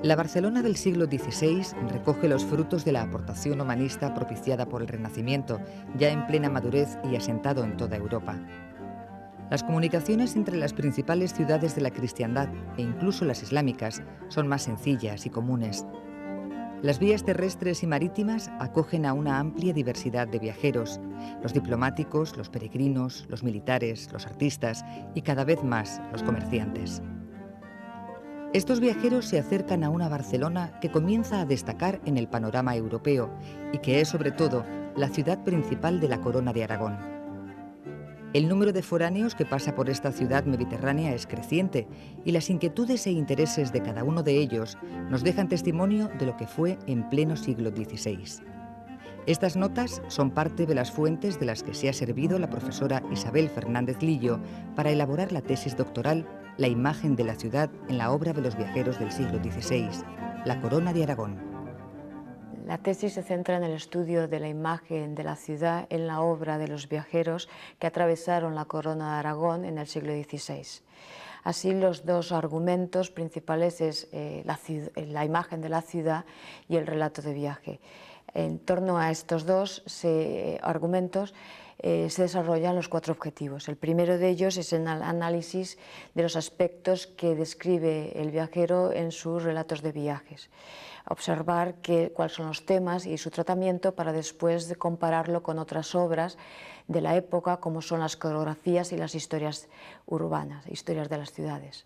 La Barcelona del siglo XVI recoge los frutos de la aportación humanista propiciada por el Renacimiento, ya en plena madurez y asentado en toda Europa. Las comunicaciones entre las principales ciudades de la cristiandad e incluso las islámicas son más sencillas y comunes. Las vías terrestres y marítimas acogen a una amplia diversidad de viajeros, los diplomáticos, los peregrinos, los militares, los artistas y cada vez más los comerciantes. Estos viajeros se acercan a una Barcelona que comienza a destacar en el panorama europeo y que es sobre todo la ciudad principal de la Corona de Aragón. El número de foráneos que pasa por esta ciudad mediterránea es creciente y las inquietudes e intereses de cada uno de ellos nos dejan testimonio de lo que fue en pleno siglo XVI. Estas notas son parte de las fuentes de las que se ha servido la profesora Isabel Fernández Lillo para elaborar la tesis doctoral La imagen de la ciudad en la obra de los viajeros del siglo XVI, La Corona de Aragón. La tesis se centra en el estudio de la imagen de la ciudad en la obra de los viajeros que atravesaron la Corona de Aragón en el siglo XVI. Así, los dos argumentos principales es la imagen de la ciudad y el relato de viaje. En torno a estos dos argumentos se desarrollan los 4 objetivos. El primero de ellos es el análisis de los aspectos que describe el viajero en sus relatos de viajes. Observar cuáles son los temas y su tratamiento para después compararlo con otras obras de la época, como son las coreografías y las historias urbanas, historias de las ciudades.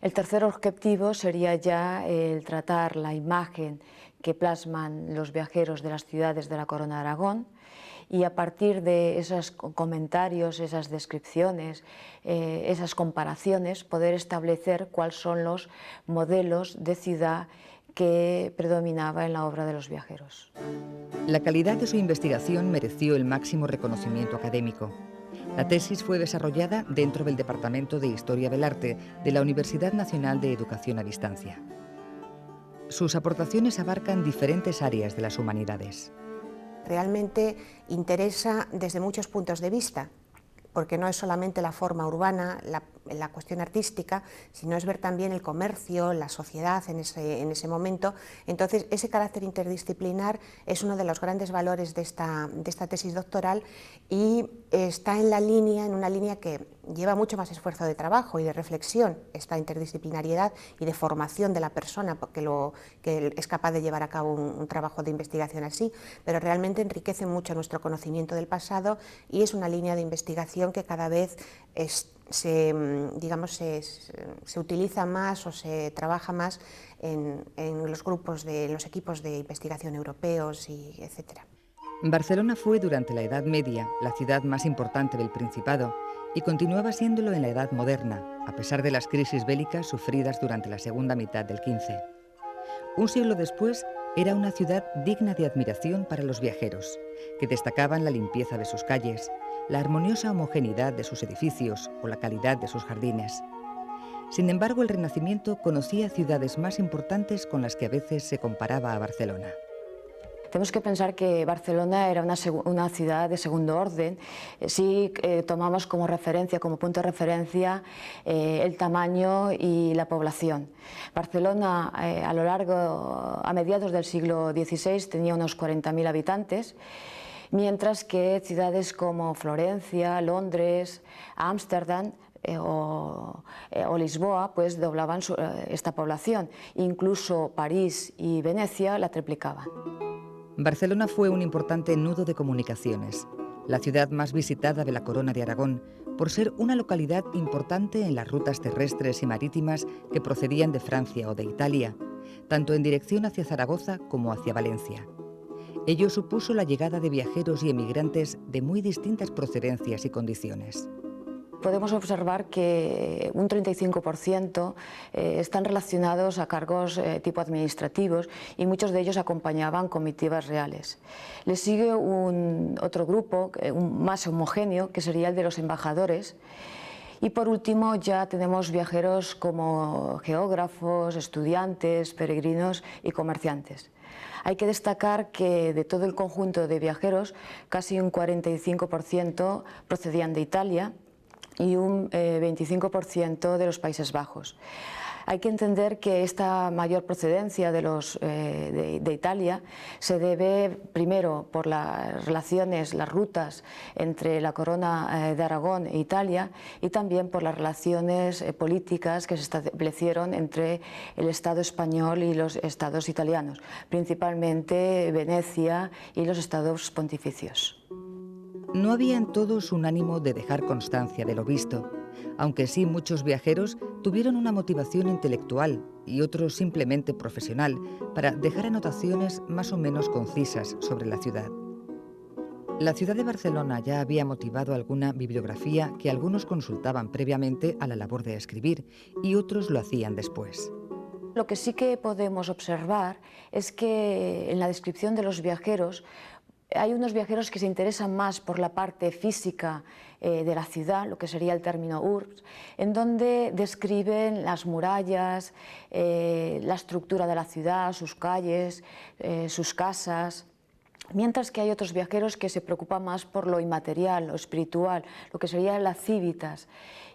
El tercer objetivo sería ya el tratar la imagen que plasman los viajeros de las ciudades de la Corona de Aragón, y a partir de esos comentarios, esas descripciones, esas comparaciones, poder establecer cuáles son los modelos de ciudad que predominaba en la obra de los viajeros. La calidad de su investigación mereció el máximo reconocimiento académico. La tesis fue desarrollada dentro del Departamento de Historia del Arte de la Universidad Nacional de Educación a Distancia. Sus aportaciones abarcan diferentes áreas de las humanidades. Realmente interesa desde muchos puntos de vista, porque no es solamente la forma urbana, la cuestión artística, sino es ver también el comercio, la sociedad en ese momento. Entonces, ese carácter interdisciplinar es uno de los grandes valores de esta tesis doctoral y está en una línea que lleva mucho más esfuerzo de trabajo y de reflexión, esta interdisciplinariedad y de formación de la persona, que es capaz de llevar a cabo un trabajo de investigación así, pero realmente enriquece mucho nuestro conocimiento del pasado y es una línea de investigación que cada vez se utiliza más o se trabaja más en los equipos de investigación europeos, etc. Barcelona fue durante la Edad Media la ciudad más importante del Principado y continuaba siéndolo en la Edad Moderna, a pesar de las crisis bélicas sufridas durante la segunda mitad del XV. Un siglo después, era una ciudad digna de admiración para los viajeros, que destacaban la limpieza de sus calles, la armoniosa homogeneidad de sus edificios o la calidad de sus jardines. Sin embargo, el Renacimiento conocía ciudades más importantes con las que a veces se comparaba a Barcelona. Tenemos que pensar que Barcelona era una ciudad de segundo orden. Si tomamos como referencia, como punto de referencia, el tamaño y la población. Barcelona, a mediados del siglo XVI, tenía unos 40.000 habitantes, mientras que ciudades como Florencia, Londres, Ámsterdam o Lisboa pues doblaban esta población. Incluso París y Venecia la triplicaban. Barcelona fue un importante nudo de comunicaciones, la ciudad más visitada de la Corona de Aragón, por ser una localidad importante en las rutas terrestres y marítimas que procedían de Francia o de Italia, tanto en dirección hacia Zaragoza como hacia Valencia. Ello supuso la llegada de viajeros y emigrantes de muy distintas procedencias y condiciones. Podemos observar que un 35% están relacionados a cargos tipo administrativos y muchos de ellos acompañaban comitivas reales. Le sigue otro grupo más homogéneo, que sería el de los embajadores. Y por último ya tenemos viajeros como geógrafos, estudiantes, peregrinos y comerciantes. Hay que destacar que de todo el conjunto de viajeros, casi un 45% procedían de Italia y un 25% de los Países Bajos. Hay que entender que esta mayor procedencia de Italia se debe primero por las relaciones, las rutas entre la Corona de Aragón e Italia, y también por las relaciones políticas que se establecieron entre el Estado español y los estados italianos, principalmente Venecia y los estados pontificios. No había en todos un ánimo de dejar constancia de lo visto, aunque sí muchos viajeros tuvieron una motivación intelectual y otros simplemente profesional para dejar anotaciones más o menos concisas sobre la ciudad. La ciudad de Barcelona ya había motivado alguna bibliografía que algunos consultaban previamente a la labor de escribir y otros lo hacían después. Lo que sí que podemos observar es que en la descripción de los viajeros hay unos viajeros que se interesan más por la parte física de la ciudad, lo que sería el término urbs, en donde describen las murallas, la estructura de la ciudad, sus calles, sus casas. Mientras que hay otros viajeros que se preocupan más por lo inmaterial, lo espiritual, lo que sería la civitas.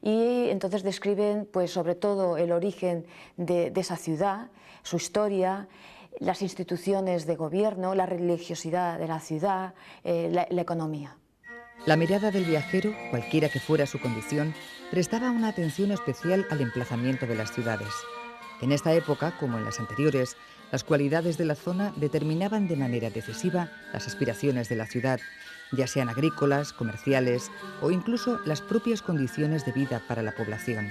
Y entonces describen, pues, sobre todo el origen de esa ciudad, su historia, las instituciones de gobierno, la religiosidad de la ciudad, la economía. La mirada del viajero, cualquiera que fuera su condición, prestaba una atención especial al emplazamiento de las ciudades. En esta época, como en las anteriores, las cualidades de la zona determinaban de manera decisiva las aspiraciones de la ciudad, ya sean agrícolas, comerciales o incluso las propias condiciones de vida para la población.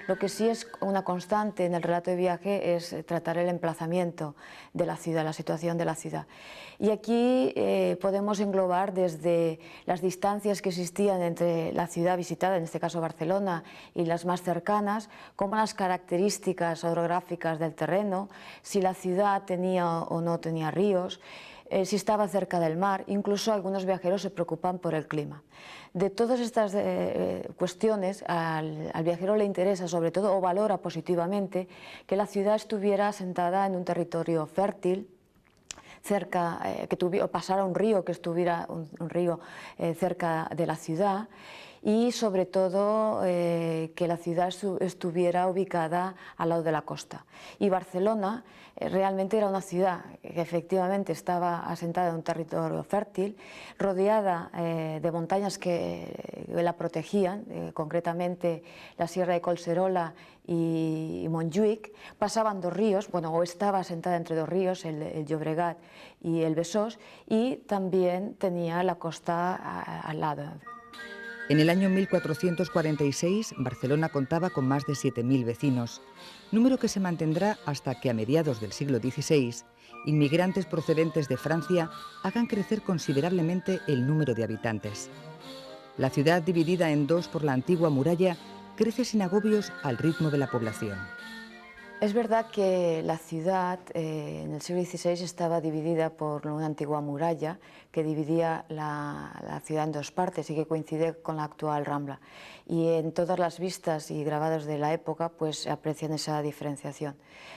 Lo que sí es una constante en el relato de viaje es tratar el emplazamiento de la ciudad, la situación de la ciudad. Y aquí podemos englobar desde las distancias que existían entre la ciudad visitada, en este caso Barcelona, y las más cercanas, como las características orográficas del terreno, si la ciudad tenía o no tenía ríos, si estaba cerca del mar. Incluso algunos viajeros se preocupan por el clima. De todas estas cuestiones, al viajero le interesa sobre todo, o valora positivamente, que la ciudad estuviera asentada en un territorio fértil, cerca, que pasara un río, que estuviera un río cerca de la ciudad, y sobre todo que la ciudad estuviera ubicada al lado de la costa. Y Barcelona realmente era una ciudad que efectivamente estaba asentada en un territorio fértil, rodeada de montañas que la protegían, concretamente la Sierra de Collserola y Montjuïc. Pasaban dos ríos, bueno, o estaba asentada entre dos ríos, el Llobregat y el Besós, y también tenía la costa al lado. En el año 1446, Barcelona contaba con más de 7.000 vecinos, número que se mantendrá hasta que a mediados del siglo XVI, inmigrantes procedentes de Francia hagan crecer considerablemente el número de habitantes. La ciudad, dividida en dos por la antigua muralla, crece sin agobios al ritmo de la población. Es verdad que la ciudad en el siglo XVI estaba dividida por una antigua muralla que dividía la ciudad en dos partes y que coincide con la actual Rambla. Y en todas las vistas y grabados de la época pues se aprecian esa diferenciación.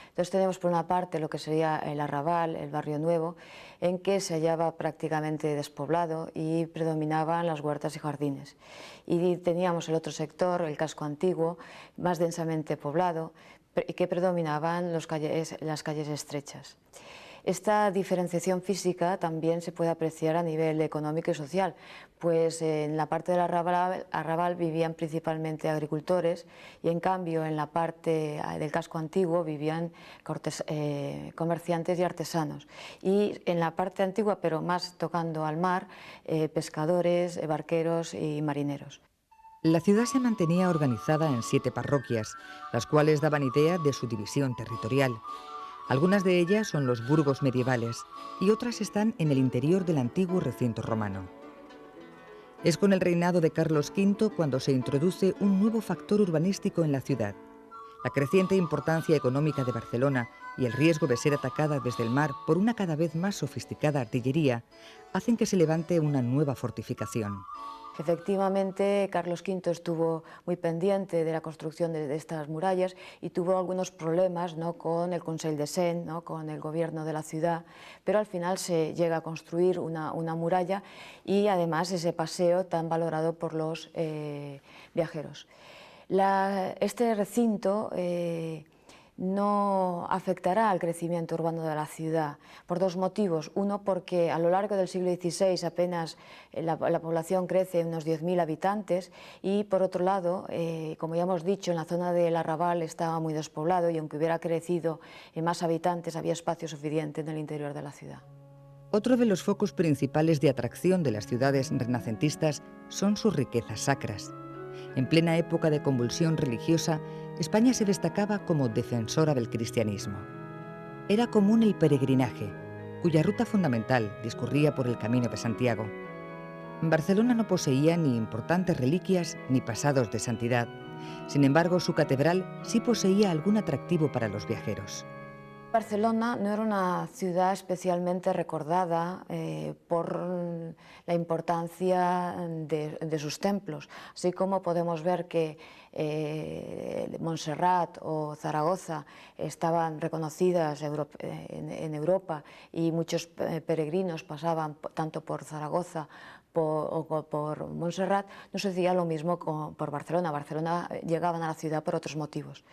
Entonces tenemos por una parte lo que sería el Arrabal, el barrio nuevo, en que se hallaba prácticamente despoblado y predominaban las huertas y jardines. Y teníamos el otro sector, el casco antiguo, más densamente poblado, que predominaban las calles estrechas. Esta diferenciación física también se puede apreciar a nivel económico y social, pues en la parte del Arrabal vivían principalmente agricultores y en cambio en la parte del casco antiguo vivían comerciantes y artesanos. Y en la parte antigua, pero más tocando al mar, pescadores, barqueros y marineros. La ciudad se mantenía organizada en 7 parroquias, las cuales daban idea de su división territorial. Algunas de ellas son los burgos medievales y otras están en el interior del antiguo recinto romano. Es con el reinado de Carlos V cuando se introduce un nuevo factor urbanístico en la ciudad. La creciente importancia económica de Barcelona y el riesgo de ser atacada desde el mar por una cada vez más sofisticada artillería hacen que se levante una nueva fortificación. Efectivamente, Carlos V estuvo muy pendiente de la construcción de estas murallas y tuvo algunos problemas, ¿no?, con el Conseil de Sens, ¿no?, con el gobierno de la ciudad, pero al final se llega a construir una muralla y además ese paseo tan valorado por los viajeros. Este recinto no afectará al crecimiento urbano de la ciudad por dos motivos. Uno, porque a lo largo del siglo XVI apenas la población crece unos 10.000 habitantes y por otro lado, como ya hemos dicho, en la zona del Arrabal estaba muy despoblado y aunque hubiera crecido en más habitantes había espacio suficiente en el interior de la ciudad. Otro de los focos principales de atracción de las ciudades renacentistas son sus riquezas sacras. En plena época de convulsión religiosa, España se destacaba como defensora del cristianismo. Era común el peregrinaje, cuya ruta fundamental discurría por el Camino de Santiago. Barcelona no poseía ni importantes reliquias ni pasados de santidad. Sin embargo, su catedral sí poseía algún atractivo para los viajeros. Barcelona no era una ciudad especialmente recordada por la importancia de sus templos, así como podemos ver que Montserrat o Zaragoza estaban reconocidas en Europa y muchos peregrinos pasaban tanto por Zaragoza o por Montserrat, no se decía lo mismo por Barcelona. Barcelona llegaban a la ciudad por otros motivos.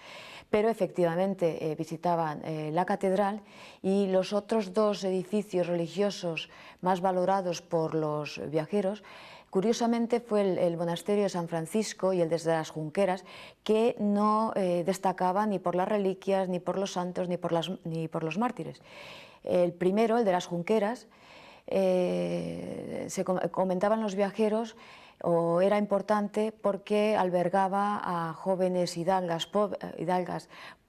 Pero efectivamente visitaban la catedral y los otros dos edificios religiosos más valorados por los viajeros, curiosamente fue el monasterio de San Francisco y el de las Junqueras, que no destacaban ni por las reliquias, ni por los santos, ni por los mártires. El primero, el de las Junqueras, se comentaban los viajeros, o era importante porque albergaba a jóvenes hidalgas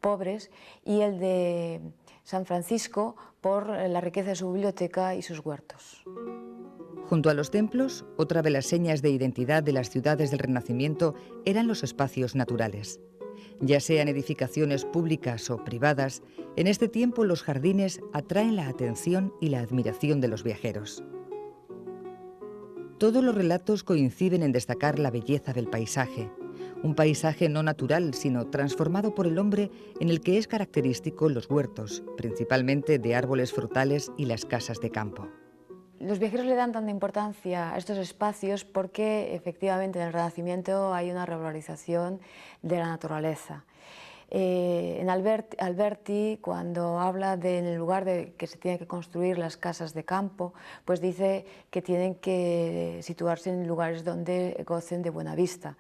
pobres, y el de San Francisco por la riqueza de su biblioteca y sus huertos. Junto a los templos, otra de las señas de identidad de las ciudades del Renacimiento eran los espacios naturales. Ya sean edificaciones públicas o privadas, en este tiempo los jardines atraen la atención y la admiración de los viajeros. Todos los relatos coinciden en destacar la belleza del paisaje, un paisaje no natural, sino transformado por el hombre, en el que es característico los huertos, principalmente de árboles frutales, y las casas de campo. Los viajeros le dan tanta importancia a estos espacios porque efectivamente en el Renacimiento hay una revalorización de la naturaleza. En Alberti, cuando habla del lugar de que se tienen que construir las casas de campo, pues dice que tienen que situarse en lugares donde gocen de buena vista.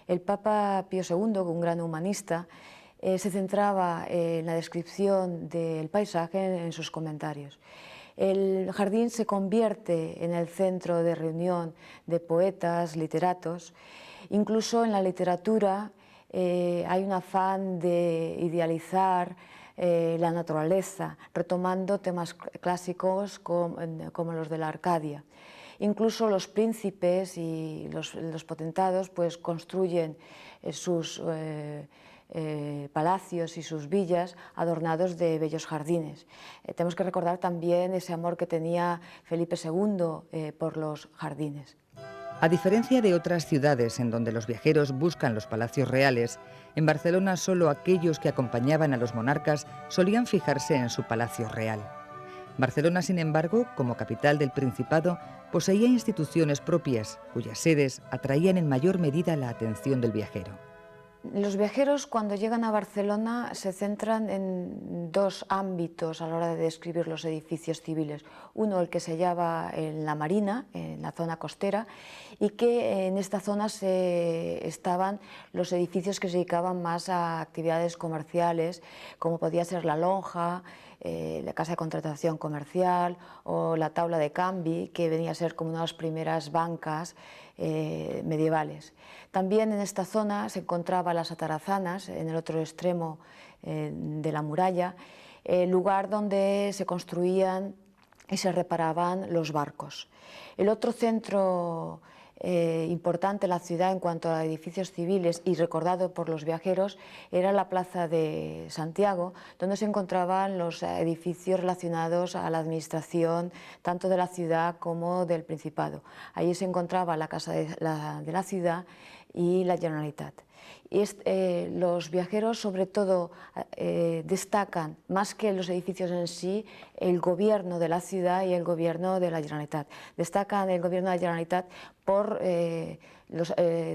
El Papa Pío II, un gran humanista, se centraba en la descripción del paisaje en sus comentarios. El jardín se convierte en el centro de reunión de poetas, literatos. Incluso en la literatura hay un afán de idealizar la naturaleza, retomando temas clásicos como los de la Arcadia. Incluso los príncipes y los potentados pues construyen sus palacios y sus villas adornados de bellos jardines. Tenemos que recordar también ese amor que tenía Felipe II por los jardines. A diferencia de otras ciudades en donde los viajeros buscan los palacios reales, en Barcelona solo aquellos que acompañaban a los monarcas solían fijarse en su palacio real. Barcelona, sin embargo, como capital del Principado, poseía instituciones propias, cuyas sedes atraían en mayor medida la atención del viajero. Los viajeros, cuando llegan a Barcelona, se centran en dos ámbitos a la hora de describir los edificios civiles. Uno, el que se hallaba en la Marina, en la zona costera, y que en esta zona estaban los edificios que se dedicaban más a actividades comerciales, como podía ser la lonja, la casa de contratación comercial o la taula de canvi, que venía a ser como una de las primeras bancas medievales. También en esta zona se encontraban las atarazanas, en el otro extremo de la muralla, lugar donde se construían y se reparaban los barcos. El otro centro importante en la ciudad en cuanto a edificios civiles y recordado por los viajeros era la Plaza de Santiago, donde se encontraban los edificios relacionados a la administración tanto de la ciudad como del Principado. Allí se encontraba la Casa de la Ciudad y la Generalitat. Y los viajeros sobre todo destacan, más que los edificios en sí, el gobierno de la ciudad y el gobierno de la Generalitat. Destacan el gobierno de la Generalitat por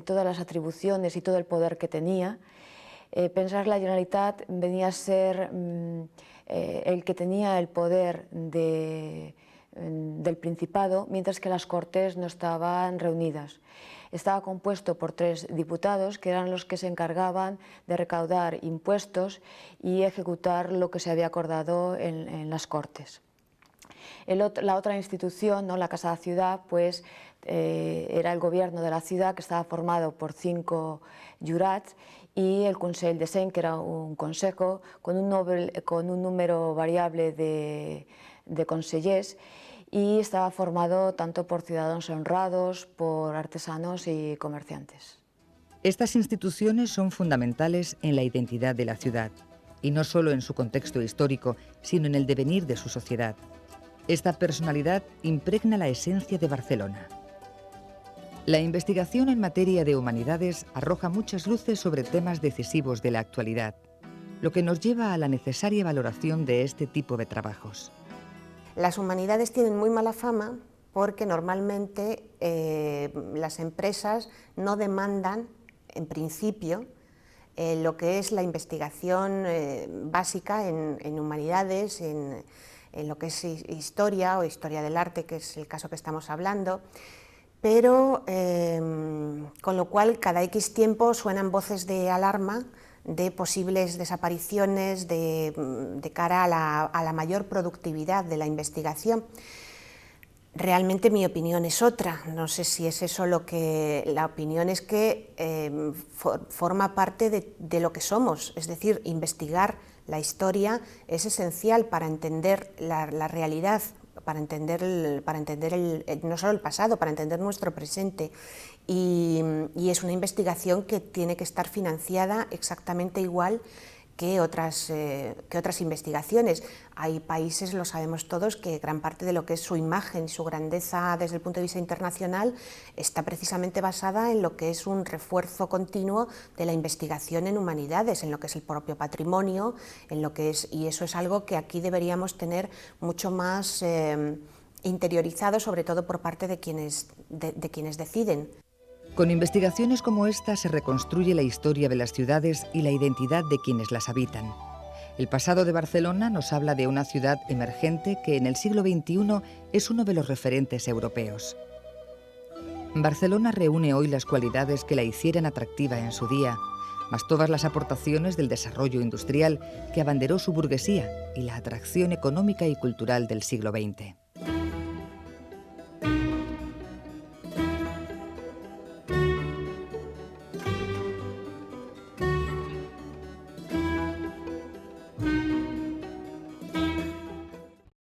todas las atribuciones y todo el poder que tenía. Pensar que la Generalitat venía a ser el que tenía el poder del Principado, mientras que las Cortes no estaban reunidas. Estaba compuesto por 3 diputados, que eran los que se encargaban de recaudar impuestos y ejecutar lo que se había acordado en las Cortes. La otra institución, ¿no?, la Casa de la Ciudad, pues era el gobierno de la ciudad, que estaba formado por 5 jurats, y el Consell de Cent, que era un consejo con un número variable de consellers, y estaba formado tanto por ciudadanos honrados, por artesanos y comerciantes. Estas instituciones son fundamentales en la identidad de la ciudad, y no solo en su contexto histórico, sino en el devenir de su sociedad. Esta personalidad impregna la esencia de Barcelona. La investigación en materia de humanidades arroja muchas luces sobre temas decisivos de la actualidad, lo que nos lleva a la necesaria valoración de este tipo de trabajos. Las humanidades tienen muy mala fama porque normalmente las empresas no demandan, en principio, lo que es la investigación básica en humanidades, en lo que es historia o historia del arte, que es el caso que estamos hablando, pero con lo cual cada X tiempo suenan voces de alarma de posibles desapariciones de cara a la mayor productividad de la investigación. Realmente mi opinión es otra, no sé si es eso lo que... La opinión es que forma parte de lo que somos, es decir, investigar la historia es esencial para entender la realidad, para entender no solo el pasado, para entender nuestro presente. Y es una investigación que tiene que estar financiada exactamente igual que otras investigaciones. Hay países, lo sabemos todos, que gran parte de lo que es su imagen y su grandeza desde el punto de vista internacional está precisamente basada en lo que es un refuerzo continuo de la investigación en humanidades, en lo que es el propio patrimonio, y eso es algo que aquí deberíamos tener mucho más interiorizado, sobre todo por parte de quienes deciden. Con investigaciones como esta se reconstruye la historia de las ciudades y la identidad de quienes las habitan. El pasado de Barcelona nos habla de una ciudad emergente que en el siglo XXI es uno de los referentes europeos. Barcelona reúne hoy las cualidades que la hicieran atractiva en su día, más todas las aportaciones del desarrollo industrial que abanderó su burguesía y la atracción económica y cultural del siglo XX.